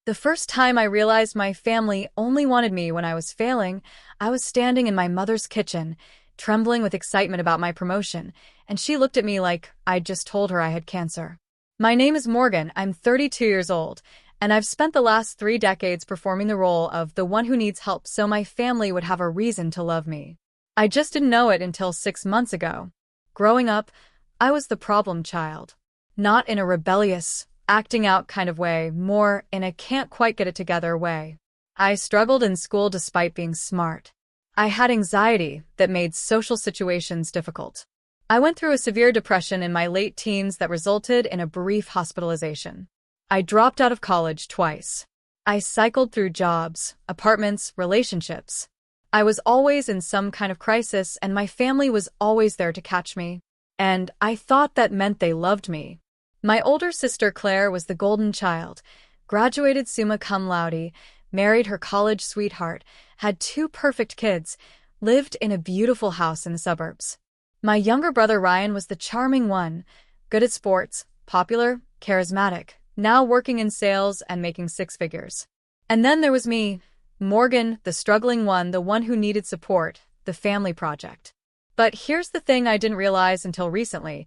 The first time I realized my family only wanted me when I was failing, I was standing in my mother's kitchen, trembling with excitement about my promotion, and she looked at me like I'd just told her I had cancer. My name is Morgan, I'm 32 years old, and I've spent the last 3 decades performing the role of the one who needs help so my family would have a reason to love me. I just didn't know it until 6 months ago. Growing up, I was the problem child. Not in a rebellious, acting out kind of way, more in a can't quite get it together way. I struggled in school despite being smart. I had anxiety that made social situations difficult. I went through a severe depression in my late teens that resulted in a brief hospitalization. I dropped out of college twice. I cycled through jobs, apartments, relationships. I was always in some kind of crisis, and my family was always there to catch me. And I thought that meant they loved me. My older sister Claire was the golden child, graduated summa cum laude, married her college sweetheart, had 2 perfect kids, lived in a beautiful house in the suburbs. My younger brother Ryan was the charming one, good at sports, popular, charismatic, now working in sales and making 6 figures. And then there was me, Morgan, the struggling one, the one who needed support, the family project. But here's the thing I didn't realize until recently.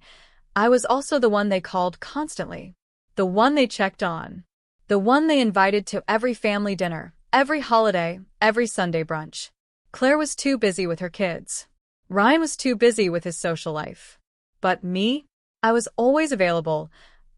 I was also the one they called constantly. The one they checked on. The one they invited to every family dinner, every holiday, every Sunday brunch. Claire was too busy with her kids. Ryan was too busy with his social life. But me? I was always available,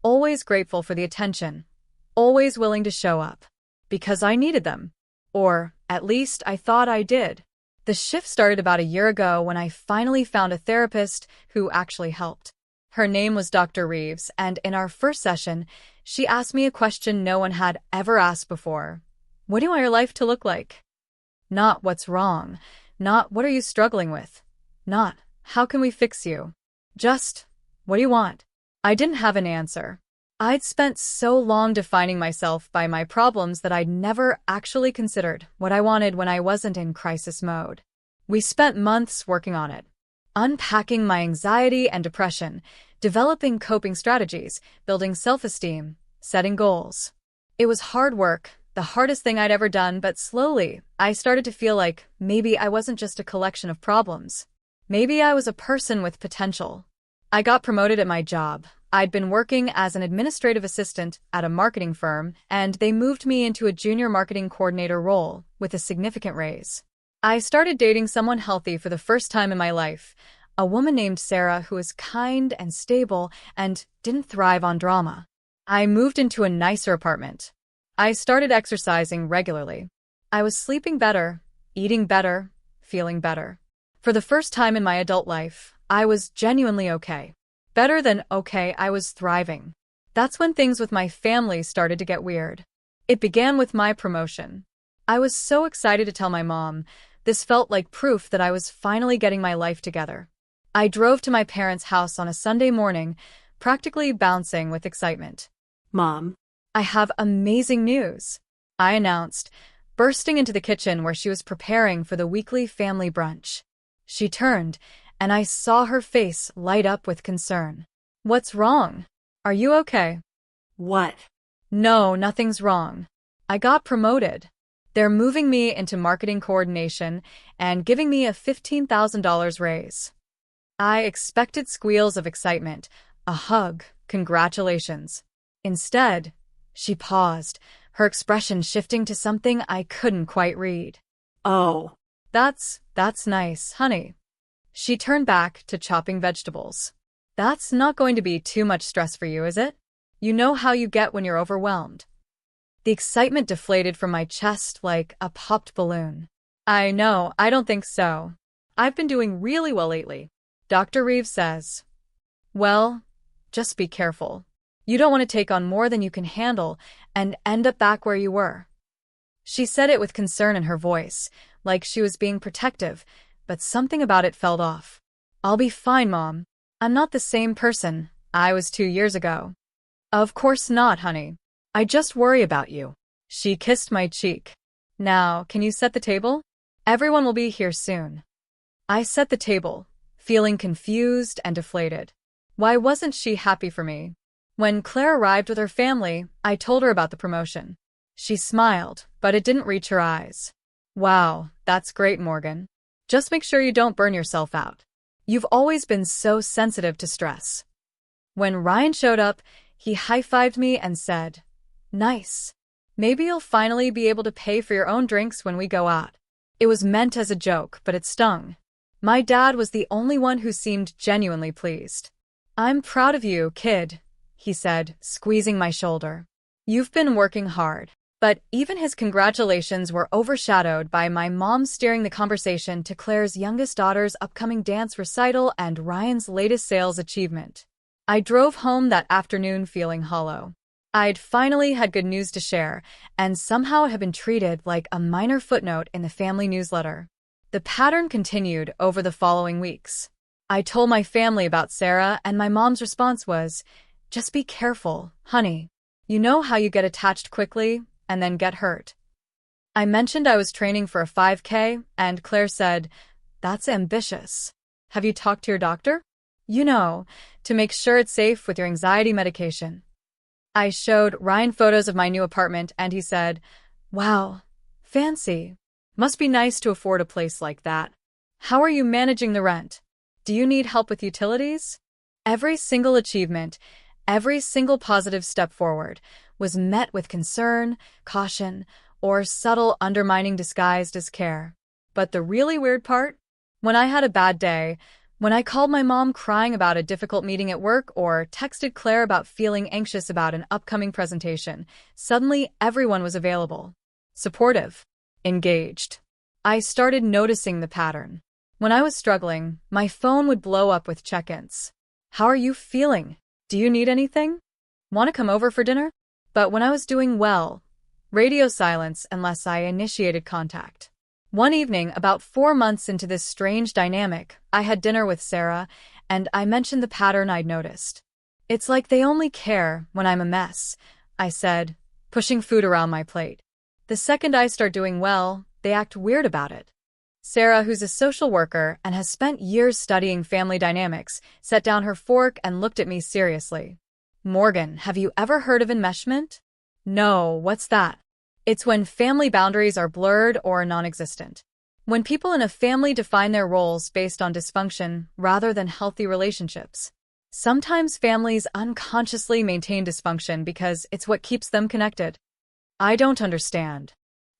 always grateful for the attention, always willing to show up. Because I needed them. Or, at least, I thought I did. The shift started about a year ago when I finally found a therapist who actually helped. Her name was Dr. Reeves, and in our first session, she asked me a question no one had ever asked before. What do you want your life to look like? Not what's wrong. Not what are you struggling with. Not how can we fix you. Just, what do you want? I didn't have an answer. I'd spent so long defining myself by my problems that I'd never actually considered what I wanted when I wasn't in crisis mode. We spent months working on it. Unpacking my anxiety and depression, developing coping strategies, building self-esteem, setting goals. It was hard work, the hardest thing I'd ever done, but slowly, I started to feel like maybe I wasn't just a collection of problems. Maybe I was a person with potential. I got promoted at my job. I'd been working as an administrative assistant at a marketing firm, and they moved me into a junior marketing coordinator role with a significant raise. I started dating someone healthy for the first time in my life, a woman named Sarah who was kind and stable and didn't thrive on drama. I moved into a nicer apartment. I started exercising regularly. I was sleeping better, eating better, feeling better. For the first time in my adult life, I was genuinely okay. Better than okay, I was thriving. That's when things with my family started to get weird. It began with my promotion. I was so excited to tell my mom. This felt like proof that I was finally getting my life together. I drove to my parents' house on a Sunday morning, practically bouncing with excitement. Mom, I have amazing news, I announced, bursting into the kitchen where she was preparing for the weekly family brunch. She turned, and I saw her face light up with concern. What's wrong? Are you okay? what? No, nothing's wrong. I got promoted. They're moving me into marketing coordination and giving me a $15,000 raise. I expected squeals of excitement, a hug, congratulations. Instead, she paused, her expression shifting to something I couldn't quite read. Oh, That's nice, honey. She turned back to chopping vegetables. That's not going to be too much stress for you, is it? You know how you get when you're overwhelmed. The excitement deflated from my chest like a popped balloon. I know, I don't think so. I've been doing really well lately, Dr. Reeves says. Well, just be careful. You don't want to take on more than you can handle and end up back where you were. She said it with concern in her voice, like she was being protective, but something about it felt off. I'll be fine, Mom. I'm not the same person I was 2 years ago. Of course not, honey. I just worry about you. She kissed my cheek. Now, can you set the table? Everyone will be here soon. I set the table, feeling confused and deflated. Why wasn't she happy for me? When Claire arrived with her family, I told her about the promotion. She smiled, but it didn't reach her eyes. Wow, that's great, Morgan. Just make sure you don't burn yourself out. You've always been so sensitive to stress. When Ryan showed up, he high-fived me and said, "Nice. Maybe you'll finally be able to pay for your own drinks when we go out." It was meant as a joke, but it stung. My dad was the only one who seemed genuinely pleased. "I'm proud of you, kid," he said, squeezing my shoulder. "You've been working hard." But even his congratulations were overshadowed by my mom steering the conversation to Claire's youngest daughter's upcoming dance recital and Ryan's latest sales achievement. I drove home that afternoon feeling hollow. I'd finally had good news to share, and somehow it had been treated like a minor footnote in the family newsletter. The pattern continued over the following weeks. I told my family about Sarah, and my mom's response was, "Just be careful, honey. You know how you get attached quickly and then get hurt." I mentioned I was training for a 5K, and Claire said, "That's ambitious. Have you talked to your doctor?" "You know, to make sure it's safe with your anxiety medication." I showed Ryan photos of my new apartment, and he said, "Wow, fancy. Must be nice to afford a place like that. How are you managing the rent? Do you need help with utilities?" Every single achievement, every single positive step forward, was met with concern, caution, or subtle undermining disguised as care. But the really weird part? When I had a bad day, when I called my mom crying about a difficult meeting at work or texted Claire about feeling anxious about an upcoming presentation, suddenly everyone was available. Supportive. Engaged. I started noticing the pattern. When I was struggling, my phone would blow up with check-ins. "How are you feeling? Do you need anything? Want to come over for dinner?" But when I was doing well, radio silence unless I initiated contact. One evening, about 4 months into this strange dynamic, I had dinner with Sarah, and I mentioned the pattern I'd noticed. "It's like they only care when I'm a mess," I said, pushing food around my plate. "The second I start doing well, they act weird about it." Sarah, who's a social worker and has spent years studying family dynamics, set down her fork and looked at me seriously. "Morgan, have you ever heard of enmeshment?" "No, what's that?" "It's when family boundaries are blurred or non-existent. When people in a family define their roles based on dysfunction rather than healthy relationships. Sometimes families unconsciously maintain dysfunction because it's what keeps them connected." "I don't understand."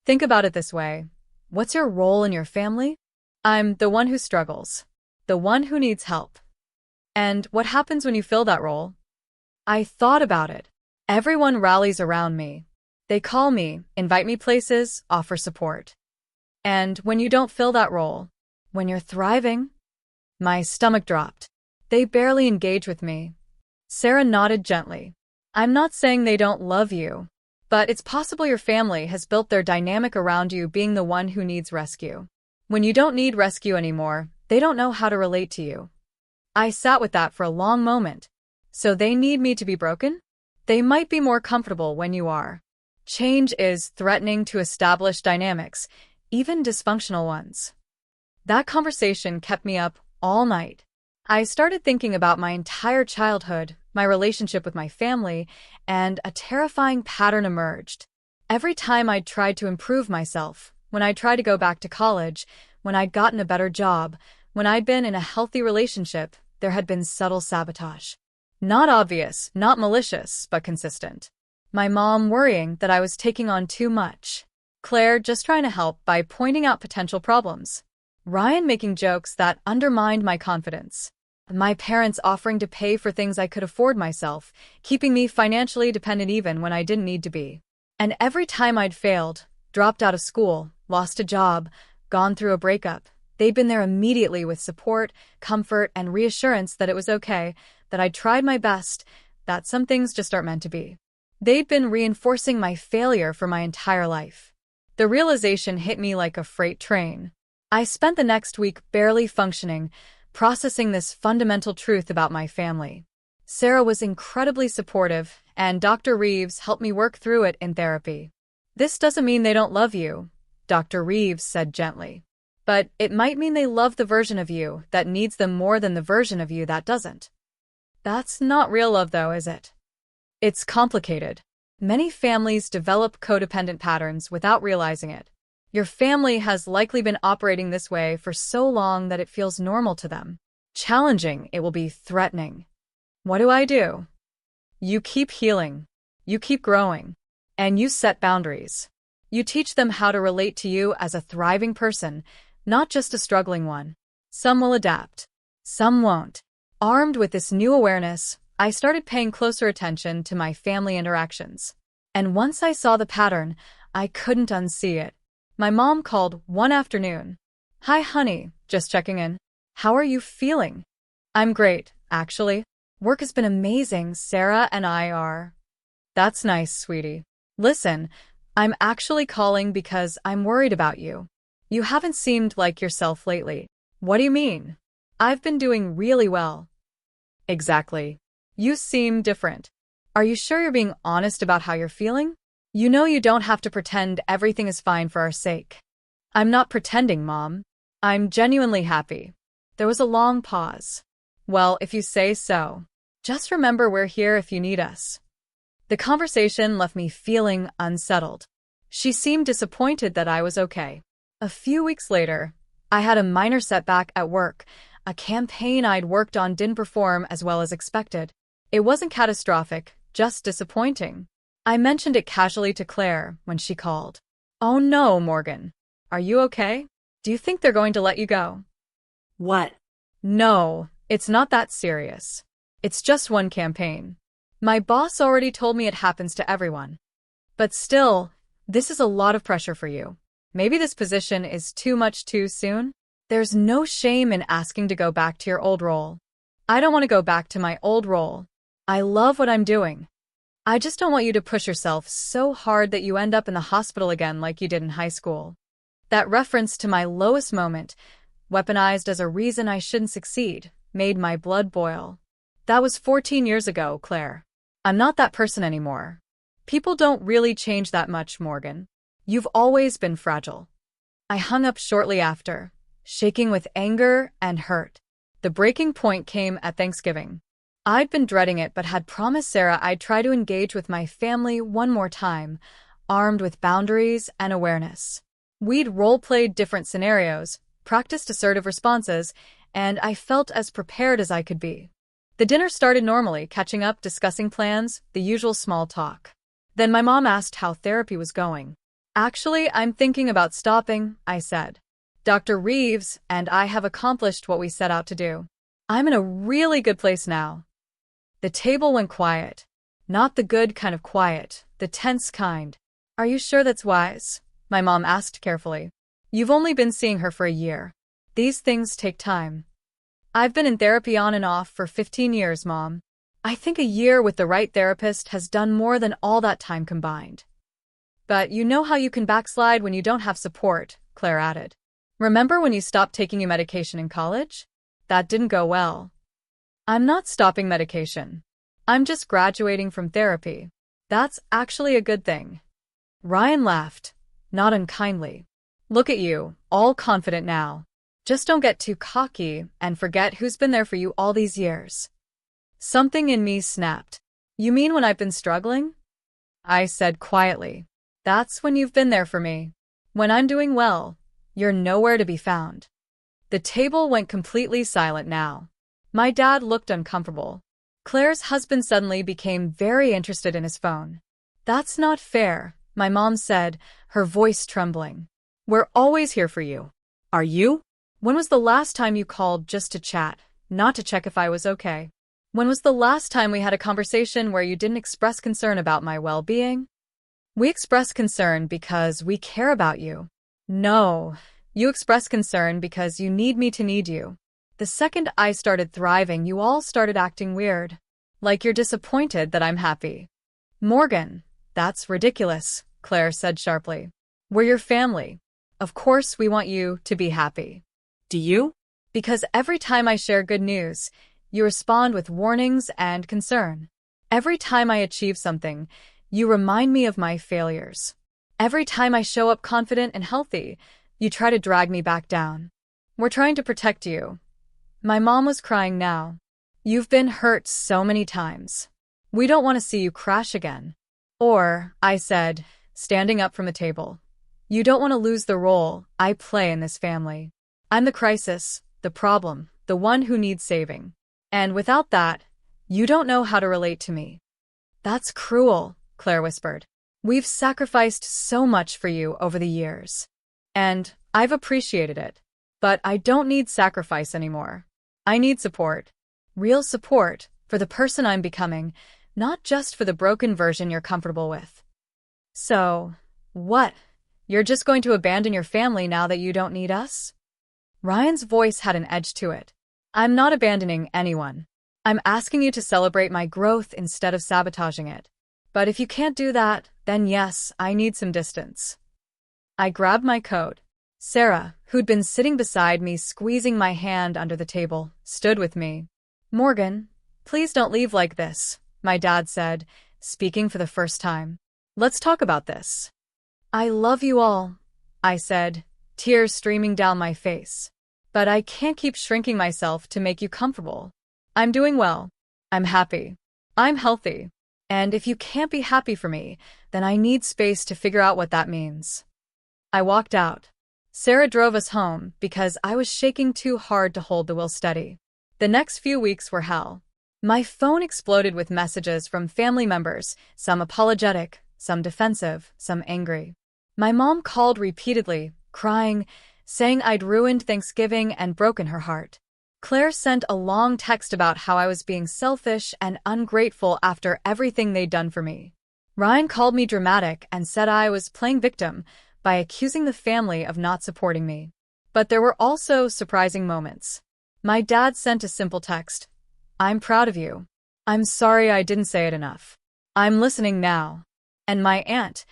"Think about it this way. What's your role in your family?" "I'm the one who struggles. The one who needs help." "And what happens when you fill that role?" I thought about it. Everyone rallies around me. They call me, invite me places, offer support. And when you don't fill that role, when you're thriving, my stomach dropped. They barely engage with me. Sarah nodded gently. "I'm not saying they don't love you, but it's possible your family has built their dynamic around you being the one who needs rescue. When you don't need rescue anymore, they don't know how to relate to you." I sat with that for a long moment. So they need me to be broken? They might be more comfortable when you are. Change is threatening to established dynamics, even dysfunctional ones. That conversation kept me up all night. I started thinking about my entire childhood, my relationship with my family, and a terrifying pattern emerged. Every time I'd tried to improve myself, when I'd tried to go back to college, when I'd gotten a better job, when I'd been in a healthy relationship, there had been subtle sabotage. Not obvious, not malicious, but consistent. My mom worrying that I was taking on too much. Claire just trying to help by pointing out potential problems. Ryan making jokes that undermined my confidence. My parents offering to pay for things I could afford myself, keeping me financially dependent even when I didn't need to be. And every time I'd failed, dropped out of school, lost a job, gone through a breakup, they'd been there immediately with support, comfort, and reassurance that it was okay, that I'd tried my best, that some things just aren't meant to be. They'd been reinforcing my failure for my entire life. The realization hit me like a freight train. I spent the next week barely functioning, processing this fundamental truth about my family. Sarah was incredibly supportive, and Dr. Reeves helped me work through it in therapy. "This doesn't mean they don't love you," Dr. Reeves said gently. "But it might mean they love the version of you that needs them more than the version of you that doesn't." That's not real love, though, is it? It's complicated. Many families develop codependent patterns without realizing it. Your family has likely been operating this way for so long that it feels normal to them. Challenging, it will be threatening. What do? You keep healing. You keep growing. And you set boundaries. You teach them how to relate to you as a thriving person, not just a struggling one. Some will adapt. Some won't. Armed with this new awareness, I started paying closer attention to my family interactions. And once I saw the pattern, I couldn't unsee it. My mom called one afternoon. "Hi, honey, just checking in. How are you feeling?" "I'm great, actually. Work has been amazing, Sarah and I are." "That's nice, sweetie. Listen, I'm actually calling because I'm worried about you. You haven't seemed like yourself lately." "What do you mean?" "I've been doing really well." "Exactly. You seem different. Are you sure you're being honest about how you're feeling? You know you don't have to pretend everything is fine for our sake." "I'm not pretending, Mom. I'm genuinely happy." There was a long pause. "Well, if you say so. Just remember we're here if you need us." The conversation left me feeling unsettled. She seemed disappointed that I was okay. A few weeks later, I had a minor setback at work. A campaign I'd worked on didn't perform as well as expected. It wasn't catastrophic, just disappointing. I mentioned it casually to Claire when she called. "Oh no, Morgan. Are you okay? Do you think they're going to let you go?" What? "No, it's not that serious. It's just one campaign. My boss already told me it happens to everyone. But still, this is a lot of pressure for you. Maybe this position is too much too soon?" There's no shame in asking to go back to your old role. I don't want to go back to my old role. I love what I'm doing. I just don't want you to push yourself so hard that you end up in the hospital again like you did in high school. That reference to my lowest moment, weaponized as a reason I shouldn't succeed, made my blood boil. That was 14 years ago, Claire. I'm not that person anymore. People don't really change that much, Morgan. You've always been fragile. I hung up shortly after, shaking with anger and hurt. The breaking point came at Thanksgiving. I'd been dreading it but had promised Sarah I'd try to engage with my family one more time, armed with boundaries and awareness. We'd role-played different scenarios, practiced assertive responses, and I felt as prepared as I could be. The dinner started normally, catching up, discussing plans, the usual small talk. Then my mom asked how therapy was going. "Actually, I'm thinking about stopping," I said. "Dr. Reeves and I have accomplished what we set out to do. I'm in a really good place now." The table went quiet. Not the good kind of quiet, the tense kind. "Are you sure that's wise?" my mom asked carefully. "You've only been seeing her for a year. These things take time." "I've been in therapy on and off for 15 years, Mom. I think a year with the right therapist has done more than all that time combined." "But you know how you can backslide when you don't have support," Claire added. "Remember when you stopped taking your medication in college? That didn't go well." "I'm not stopping medication. I'm just graduating from therapy. That's actually a good thing." Ryan laughed, not unkindly. "Look at you, all confident now. Just don't get too cocky and forget who's been there for you all these years." Something in me snapped. "You mean when I've been struggling?" I said quietly. "That's when you've been there for me. When I'm doing well, you're nowhere to be found." The table went completely silent now. My dad looked uncomfortable. Claire's husband suddenly became very interested in his phone. "That's not fair," my mom said, her voice trembling. "We're always here for you." "Are you?" "When was the last time you called just to chat, not to check if I was okay? When was the last time we had a conversation where you didn't express concern about my well-being?" "We express concern because we care about you." "No, you express concern because you need me to need you. The second I started thriving, you all started acting weird. Like you're disappointed that I'm happy." "Morgan, that's ridiculous," Claire said sharply. "We're your family. Of course we want you to be happy." Do you? "Because every time I share good news, you respond with warnings and concern. Every time I achieve something, you remind me of my failures. Every time I show up confident and healthy, you try to drag me back down. We're trying to protect you." My mom was crying now. "You've been hurt so many times. We don't want to see you crash again." Or, I said, standing up from the table, you don't want to lose the role I play in this family. I'm the crisis, the problem, the one who needs saving. And without that, you don't know how to relate to me. That's cruel, Claire whispered. We've sacrificed so much for you over the years. And I've appreciated it. But I don't need sacrifice anymore. I need support. Real support for the person I'm becoming, not just for the broken version you're comfortable with. So, what? You're just going to abandon your family now that you don't need us? Ryan's voice had an edge to it. I'm not abandoning anyone. I'm asking you to celebrate my growth instead of sabotaging it. But if you can't do that, then yes, I need some distance. I grabbed my coat. Sarah, who'd been sitting beside me squeezing my hand under the table, stood with me. Morgan, please don't leave like this, my dad said, speaking for the first time. Let's talk about this. I love you all, I said, tears streaming down my face. But I can't keep shrinking myself to make you comfortable. I'm doing well. I'm happy. I'm healthy. And if you can't be happy for me, then I need space to figure out what that means. I walked out. Sarah drove us home because I was shaking too hard to hold the wheel steady. The next few weeks were hell. My phone exploded with messages from family members, some apologetic, some defensive, some angry. My mom called repeatedly, crying, saying I'd ruined Thanksgiving and broken her heart. Claire sent a long text about how I was being selfish and ungrateful after everything they'd done for me. Ryan called me dramatic and said I was playing victim by accusing the family of not supporting me. But there were also surprising moments. My dad sent a simple text. I'm proud of you. I'm sorry I didn't say it enough. I'm listening now. And my aunt,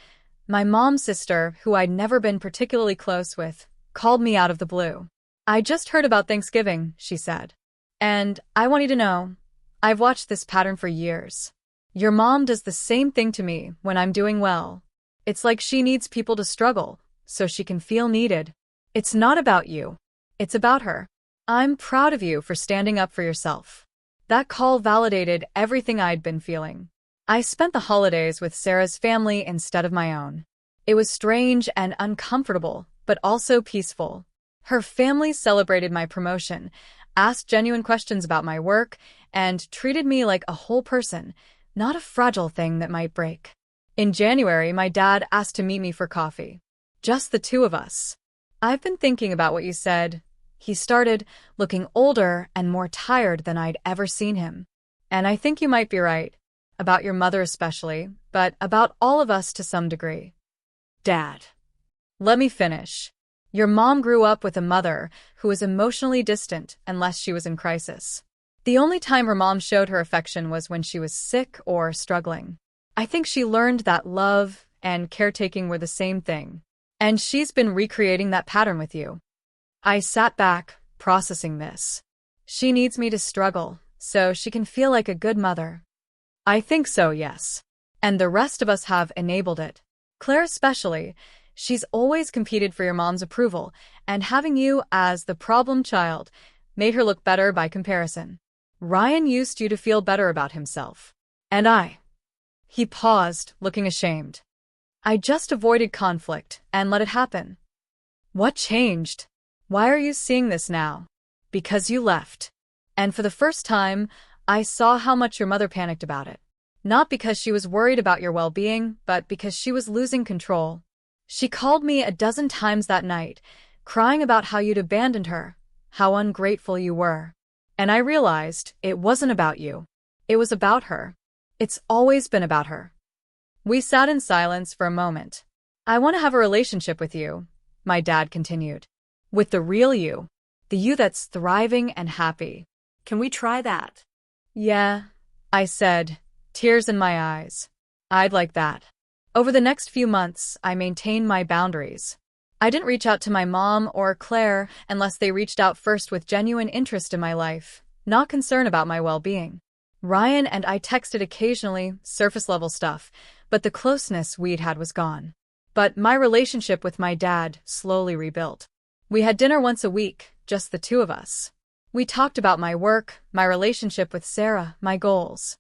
my mom's sister, who I'd never been particularly close with, called me out of the blue. I just heard about Thanksgiving, she said. And I want you to know, I've watched this pattern for years. Your mom does the same thing to me when I'm doing well. It's like she needs people to struggle, so she can feel needed. It's not about you. It's about her. I'm proud of you for standing up for yourself. That call validated everything I'd been feeling. I spent the holidays with Sarah's family instead of my own. It was strange and uncomfortable, but also peaceful. Her family celebrated my promotion, asked genuine questions about my work, and treated me like a whole person, not a fragile thing that might break. In January, my dad asked to meet me for coffee. Just the two of us. I've been thinking about what you said. He started, looking older and more tired than I'd ever seen him. And I think you might be right. About your mother especially, but about all of us to some degree. Dad. Let me finish. Your mom grew up with a mother who was emotionally distant unless she was in crisis. The only time her mom showed her affection was when she was sick or struggling. I think she learned that love and caretaking were the same thing. And she's been recreating that pattern with you. I sat back, processing this. She needs me to struggle, so she can feel like a good mother. I think so, yes. And the rest of us have enabled it. Claire especially. She's always competed for your mom's approval, and having you as the problem child made her look better by comparison. Ryan used you to feel better about himself. And I. He paused, looking ashamed. I just avoided conflict and let it happen. What changed? Why are you seeing this now? Because you left. And for the first time, I saw how much your mother panicked about it. Not because she was worried about your well-being, but because she was losing control. She called me a dozen times that night, crying about how you'd abandoned her, how ungrateful you were. And I realized it wasn't about you. It was about her. It's always been about her. We sat in silence for a moment. I want to have a relationship with you, my dad continued. With the real you. The you that's thriving and happy. Can we try that? Yeah, I said, tears in my eyes. I'd like that. Over the next few months, I maintained my boundaries. I didn't reach out to my mom or Claire unless they reached out first with genuine interest in my life, not concern about my well-being. Ryan and I texted occasionally, surface-level stuff, but the closeness we'd had was gone. But my relationship with my dad slowly rebuilt. We had dinner once a week, just the two of us. We talked about my work, my relationship with Sarah, my goals.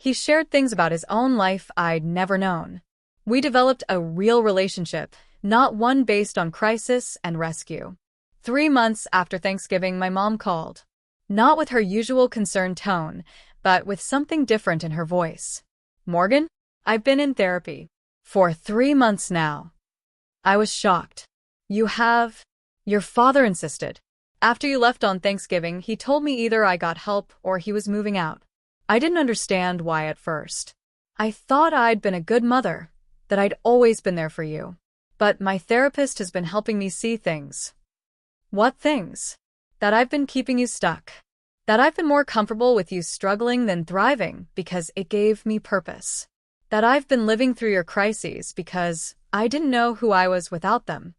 He shared things about his own life I'd never known. We developed a real relationship, not one based on crisis and rescue. 3 months after Thanksgiving, my mom called. Not with her usual concerned tone, but with something different in her voice. Morgan, I've been in therapy for 3 months now. I was shocked. You have? Your father insisted. After you left on Thanksgiving, he told me either I got help or he was moving out. I didn't understand why at first. I thought I'd been a good mother, that I'd always been there for you. But my therapist has been helping me see things. What things? That I've been keeping you stuck. That I've been more comfortable with you struggling than thriving because it gave me purpose. That I've been living through your crises because I didn't know who I was without them.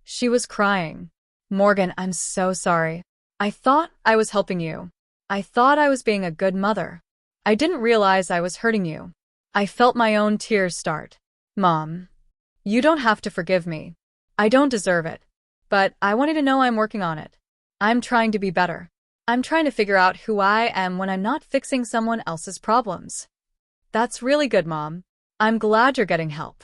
She was crying. Morgan, I'm so sorry. I thought I was helping you. I thought I was being a good mother. I didn't realize I was hurting you. I felt my own tears start. Mom, you don't have to forgive me. I don't deserve it. But I want you to know I'm working on it. I'm trying to be better. I'm trying to figure out who I am when I'm not fixing someone else's problems. That's really good, Mom. I'm glad you're getting help.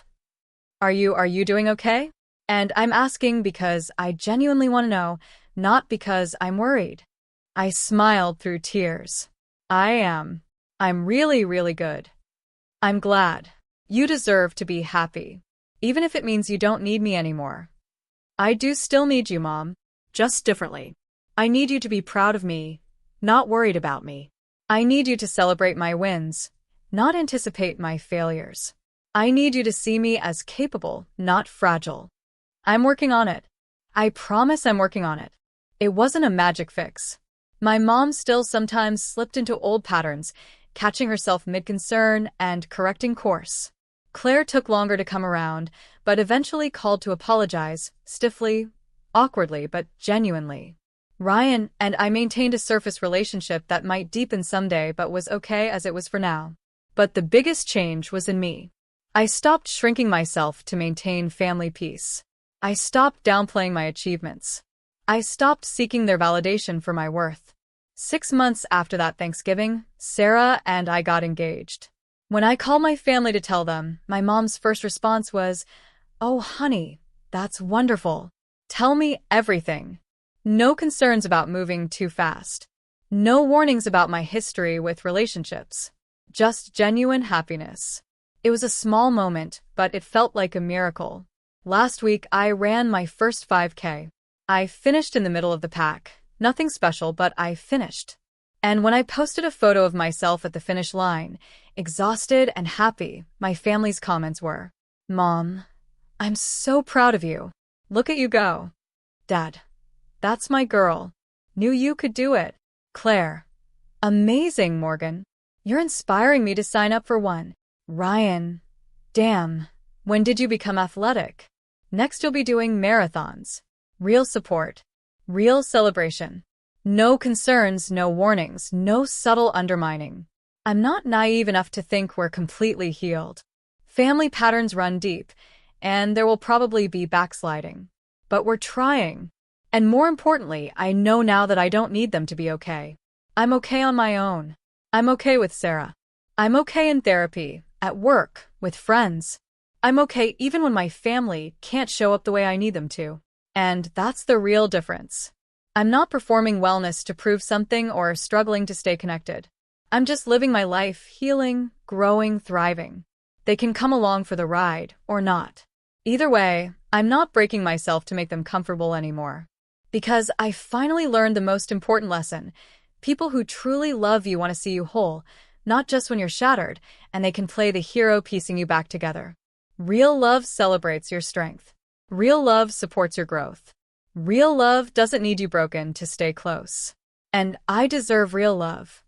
Are you doing okay? And I'm asking because I genuinely want to know, not because I'm worried. I smiled through tears. I am. I'm really, really good. I'm glad. You deserve to be happy, even if it means you don't need me anymore. I do still need you, Mom, just differently. I need you to be proud of me, not worried about me. I need you to celebrate my wins, not anticipate my failures. I need you to see me as capable, not fragile. I'm working on it. I promise I'm working on it. It wasn't a magic fix. My mom still sometimes slipped into old patterns, catching herself mid-concern and correcting course. Claire took longer to come around, but eventually called to apologize, stiffly, awkwardly, but genuinely. Ryan and I maintained a surface relationship that might deepen someday but was okay as it was for now. But the biggest change was in me. I stopped shrinking myself to maintain family peace. I stopped downplaying my achievements. I stopped seeking their validation for my worth. 6 months after that Thanksgiving, Sarah and I got engaged. When I called my family to tell them, my mom's first response was, "Oh, honey, that's wonderful. Tell me everything." No concerns about moving too fast. No warnings about my history with relationships. Just genuine happiness. It was a small moment, but it felt like a miracle. Last week, I ran my first 5K. I finished in the middle of the pack. Nothing special, but I finished. And when I posted a photo of myself at the finish line, exhausted and happy, my family's comments were, "Mom, I'm so proud of you. Look at you go." "Dad, that's my girl. Knew you could do it." Claire, "Amazing, Morgan. You're inspiring me to sign up for one." Ryan, "Damn, when did you become athletic? Next you'll be doing marathons." Real support. Real celebration. No concerns, no warnings, no subtle undermining. I'm not naive enough to think we're completely healed. Family patterns run deep, and there will probably be backsliding. But we're trying. And more importantly, I know now that I don't need them to be okay. I'm okay on my own. I'm okay with Sarah. I'm okay in therapy, at work, with friends. I'm okay even when my family can't show up the way I need them to. And that's the real difference. I'm not performing wellness to prove something or struggling to stay connected. I'm just living my life, healing, growing, thriving. They can come along for the ride, or not. Either way, I'm not breaking myself to make them comfortable anymore. Because I finally learned the most important lesson. People who truly love you want to see you whole, not just when you're shattered, and they can play the hero piecing you back together. Real love celebrates your strength. Real love supports your growth. Real love doesn't need you broken to stay close. And I deserve real love.